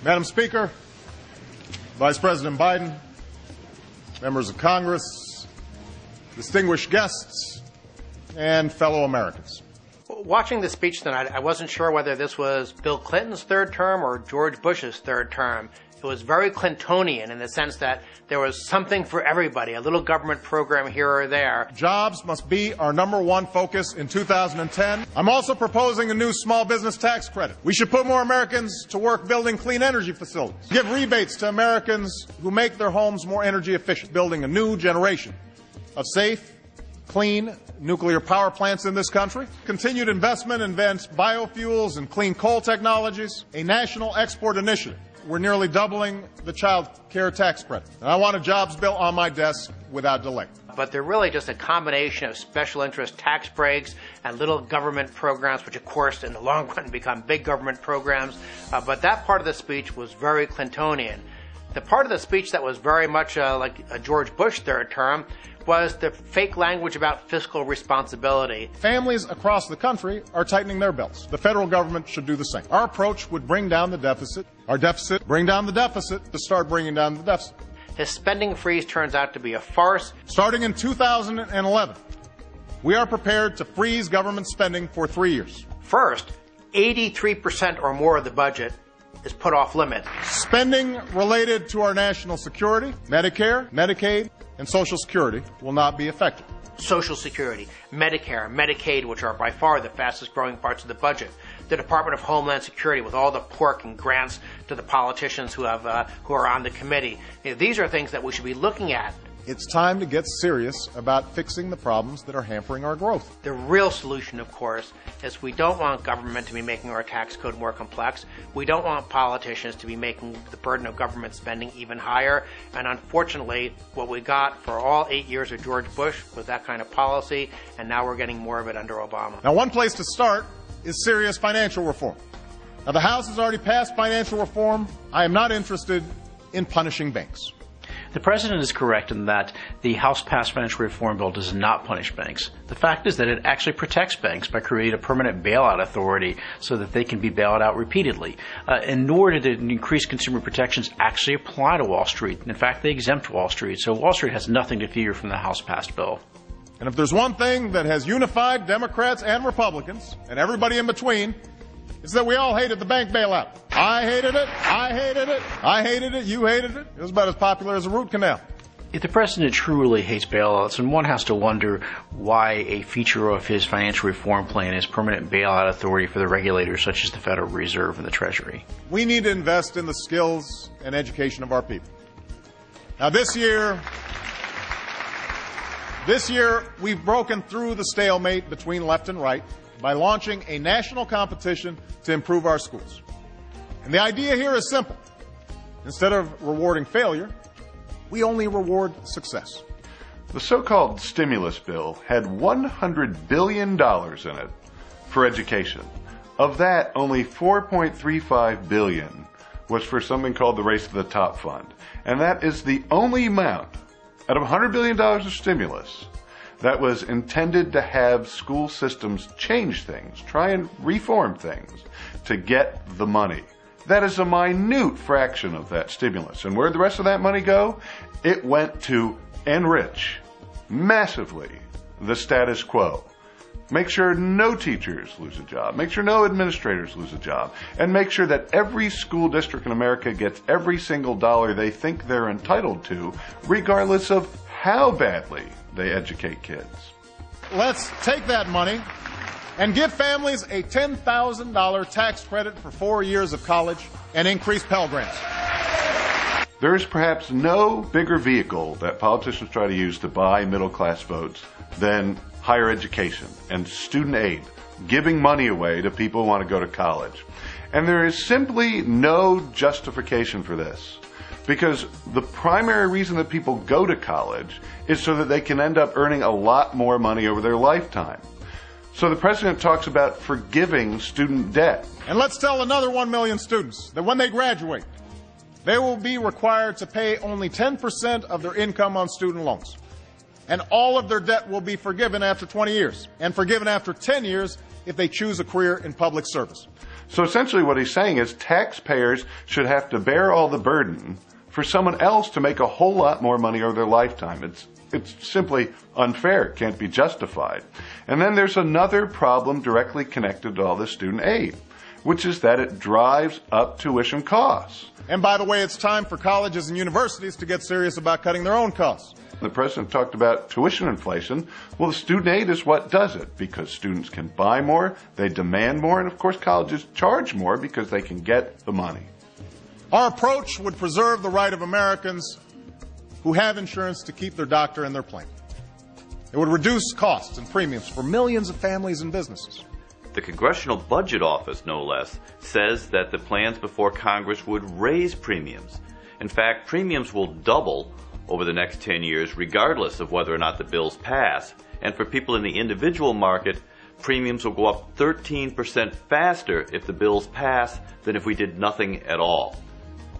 Madam Speaker, Vice President Biden, members of Congress, distinguished guests, and fellow Americans. Watching the speech tonight, I wasn't sure whether this was Bill Clinton's third term or George Bush's third term. It was very Clintonian in the sense that there was something for everybody, a little government program here or there. Jobs must be our number one focus in 2010. I'm also proposing a new small business tax credit. We should put more Americans to work building clean energy facilities. Give rebates to Americans who make their homes more energy efficient. Building a new generation of safe, clean nuclear power plants in this country. Continued investment in advanced biofuels and clean coal technologies. A national export initiative. We're nearly doubling the child care tax credit. And I want a jobs bill on my desk without delay. But they're really just a combination of special interest tax breaks and little government programs, which of course in the long run become big government programs. But that part of the speech was very Clintonian. The part of the speech that was very much like a George Bush third term was the fake language about fiscal responsibility. Families across the country are tightening their belts. The federal government should do the same. Our approach would bring down the deficit. Our deficit, bring down the deficit to start bringing down the deficit. His spending freeze turns out to be a farce. Starting in 2011, we are prepared to freeze government spending for 3 years. First, 83% or more of the budget is put off limit. Spending related to our national security, Medicare, Medicaid, and Social Security will not be affected. Social Security, Medicare, Medicaid, which are by far the fastest growing parts of the budget. The Department of Homeland Security with all the pork and grants to the politicians who are on the committee. These are things that we should be looking at. It's time to get serious about fixing the problems that are hampering our growth. The real solution, of course, is we don't want government to be making our tax code more complex. We don't want politicians to be making the burden of government spending even higher. And unfortunately, what we got for all 8 years of George Bush was that kind of policy, and now we're getting more of it under Obama. Now, one place to start is serious financial reform. Now, the House has already passed financial reform. I am not interested in punishing banks. The President is correct in that the House-passed financial reform bill does not punish banks. The fact is that it actually protects banks by creating a permanent bailout authority so that they can be bailed out repeatedly. And nor did the increased consumer protections actually apply to Wall Street. In fact, they exempt Wall Street. So Wall Street has nothing to fear from the House-passed bill. And if there's one thing that has unified Democrats and Republicans, and everybody in between, it's that we all hated the bank bailout. I hated it. I hated it. I hated it. You hated it. It was about as popular as a root canal. If the President truly hates bailouts, then one has to wonder why a feature of his financial reform plan is permanent bailout authority for the regulators such as the Federal Reserve and the Treasury. We need to invest in the skills and education of our people. Now this year, we've broken through the stalemate between left and right by launching a national competition to improve our schools. And the idea here is simple. Instead of rewarding failure, we only reward success. The so-called stimulus bill had $100 billion in it for education. Of that, only $4.35 billion was for something called the Race to the Top Fund. And that is the only amount out of $100 billion of stimulus that was intended to have school systems change things, try and reform things to get the money. That is a minute fraction of that stimulus. And where'd the rest of that money go? It went to enrich massively the status quo. Make sure no teachers lose a job. Make sure no administrators lose a job. And make sure that every school district in America gets every single dollar they think they're entitled to, regardless of how badly they educate kids. Let's take that money and give families a $10,000 tax credit for 4 years of college and increase Pell Grants. There is perhaps no bigger vehicle that politicians try to use to buy middle-class votes than higher education and student aid, giving money away to people who want to go to college. And there is simply no justification for this, because the primary reason that people go to college is so that they can end up earning a lot more money over their lifetime. So the President talks about forgiving student debt. And let's tell another 1 million students that when they graduate, they will be required to pay only 10% of their income on student loans. And all of their debt will be forgiven after 20 years, and forgiven after 10 years if they choose a career in public service. So essentially what he's saying is taxpayers should have to bear all the burden for someone else to make a whole lot more money over their lifetime. It's simply unfair. It can't be justified. And then there's another problem directly connected to all this student aid, which is that it drives up tuition costs. And by the way, it's time for colleges and universities to get serious about cutting their own costs. The president talked about tuition inflation. Well, the student aid is what does it, because students can buy more, they demand more, and of course colleges charge more because they can get the money. Our approach would preserve the right of Americans who have insurance to keep their doctor and their plan. It would reduce costs and premiums for millions of families and businesses. The Congressional Budget Office, no less, says that the plans before Congress would raise premiums. In fact, premiums will double over the next 10 years, regardless of whether or not the bills pass. And for people in the individual market, premiums will go up 13% faster if the bills pass than if we did nothing at all.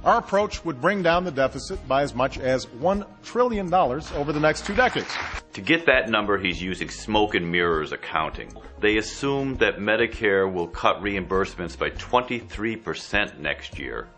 Our approach would bring down the deficit by as much as $1 trillion over the next 2 decades. To get that number, he's using smoke and mirrors accounting. They assume that Medicare will cut reimbursements by 23% next year.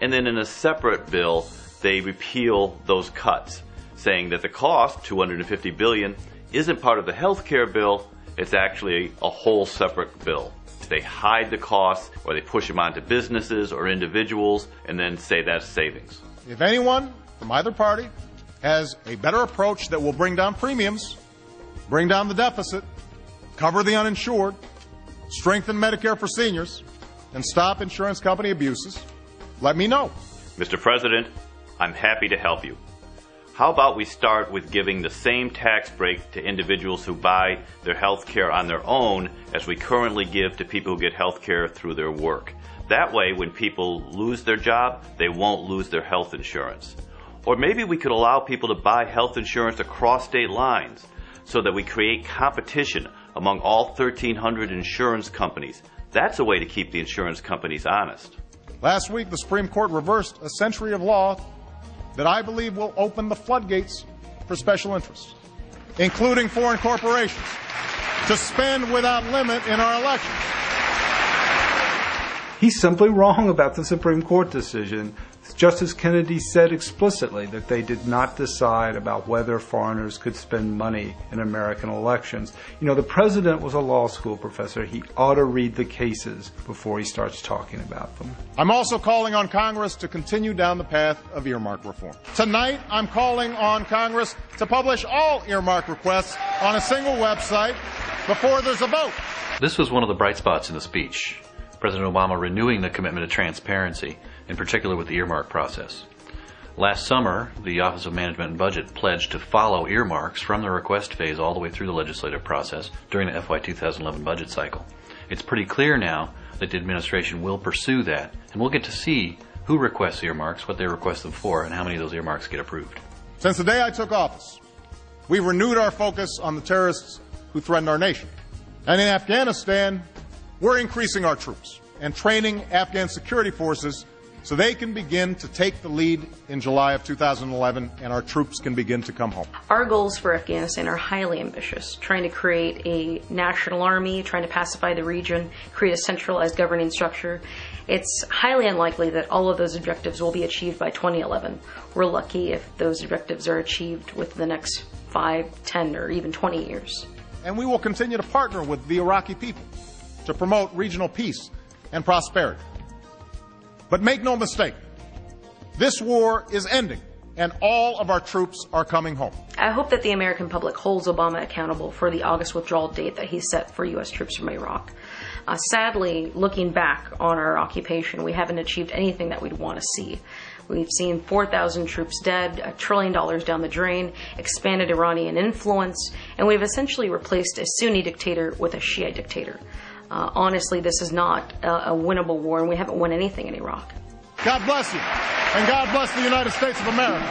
And then in a separate bill, they repeal those cuts, saying that the cost, $250 billion, isn't part of the health care bill, it's actually a whole separate bill. They hide the costs, or they push them onto businesses or individuals, and then say that's savings. If anyone from either party has a better approach that will bring down premiums, bring down the deficit, cover the uninsured, strengthen Medicare for seniors, and stop insurance company abuses, let me know. Mr. President, I'm happy to help you. How about we start with giving the same tax break to individuals who buy their health care on their own as we currently give to people who get health care through their work. That way, when people lose their job, they won't lose their health insurance. Or maybe we could allow people to buy health insurance across state lines so that we create competition among all 1,300 insurance companies. That's a way to keep the insurance companies honest. Last week, the Supreme Court reversed a century of law that I believe will open the floodgates for special interests, including foreign corporations, to spend without limit in our elections. He's simply wrong about the Supreme Court decision. Justice Kennedy said explicitly that they did not decide about whether foreigners could spend money in American elections. You know, the president was a law school professor. He ought to read the cases before he starts talking about them. I'm also calling on Congress to continue down the path of earmark reform. Tonight, I'm calling on Congress to publish all earmark requests on a single website before there's a vote. This was one of the bright spots in the speech. President Obama renewing the commitment to transparency, in particular with the earmark process. Last summer, the Office of Management and Budget pledged to follow earmarks from the request phase all the way through the legislative process during the FY 2011 budget cycle. It's pretty clear now that the administration will pursue that, and we'll get to see who requests earmarks, what they request them for, and how many of those earmarks get approved. Since the day I took office, we've renewed our focus on the terrorists who threaten our nation. And in Afghanistan, we're increasing our troops and training Afghan security forces so they can begin to take the lead in July of 2011 and our troops can begin to come home. Our goals for Afghanistan are highly ambitious, trying to create a national army, trying to pacify the region, create a centralized governing structure. It's highly unlikely that all of those objectives will be achieved by 2011. We're lucky if those objectives are achieved within the next 5, 10, or even 20 years. And we will continue to partner with the Iraqi people to promote regional peace and prosperity. But make no mistake, this war is ending, and all of our troops are coming home. I hope that the American public holds Obama accountable for the August withdrawal date that he set for U.S. troops from Iraq. Sadly, looking back on our occupation, we haven't achieved anything that we'd want to see. We've seen 4,000 troops dead, $1 trillion down the drain, expanded Iranian influence, and we've essentially replaced a Sunni dictator with a Shiite dictator. Honestly, this is not a winnable war, and we haven't won anything in Iraq. God bless you, and God bless the United States of America.